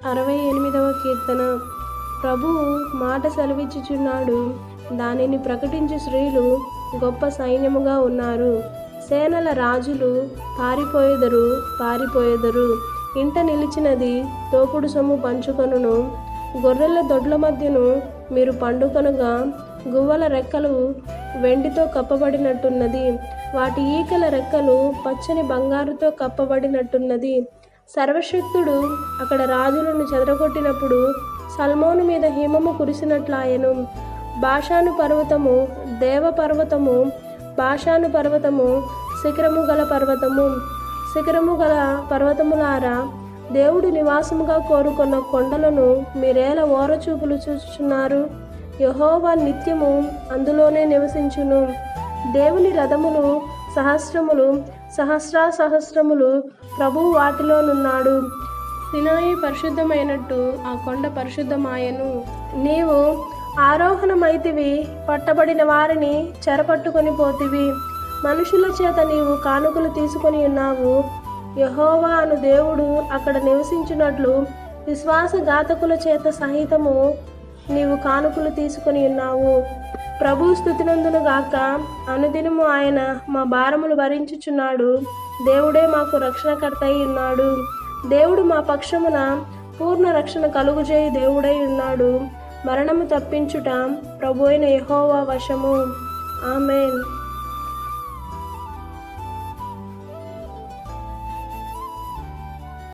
68వ కీర్తన. ప్రభువు మాట సెలవిచ్చుచున్నాడు, దానిని ప్రకటించు స్త్రీలు గొప్ప సైన్యముగా ఉన్నారు. సేనల రాజులు పారిపోయెదరు. ఇంట నిలిచినది తోపుడు సొమ్ము పంచుకొనును. గొర్రెల దొడ్ల మధ్యను మీరు పండుకొనగా గువ్వల రెక్కలు వెండితో కప్పబడినట్టున్నది. వాటి ఈకల రెక్కలు పచ్చని బంగారుతో కప్పబడినట్టున్నది. సర్వశక్తుడు అక్కడ రాజులను చెదరగొట్టినప్పుడు సల్మోను మీద హిమము కురిసినట్లాయెను. బాషాను పర్వతము దేవపర్వతము, బాషాను పర్వతము శిఖరము గల పర్వతములారా, దేవుడు నివాసముగా కోరుకున్న కొండలను మీరేల ఓరచూపులు చూచుచున్నారు. యెహోవా నిత్యము అందులోనే నివసించును. దేవుని రథములు సహస్రములు ప్రభువు వాటిలోనున్నాడు. సినాయి పరిశుద్ధమైనట్టు ఆ కొండ పరిశుద్ధమాయను. నీవు ఆరోహణమైతివి, పట్టబడిన వారిని చెరపట్టుకొని పోతివి. మనుషుల చేత నీవు కానుకలు తీసుకొని ఉన్నావు. యెహోవా అను దేవుడు అక్కడ నివసించినట్లు విశ్వాసఘాతకుల చేత సహితము నీవు కానుకలు తీసుకొని ఉన్నావు. ప్రభు స్తుతినందును గాక. అనుదినము ఆయన మా భారములు భరించుచున్నాడు. దేవుడే మాకు రక్షణకర్త అయి ఉన్నాడు. దేవుడు మా పక్షమున పూర్ణ రక్షణ కలుగుజేయి దేవుడై ఉన్నాడు. మరణము తప్పించుట ప్రభు అయిన యెహోవా వశము. ఆమేన్.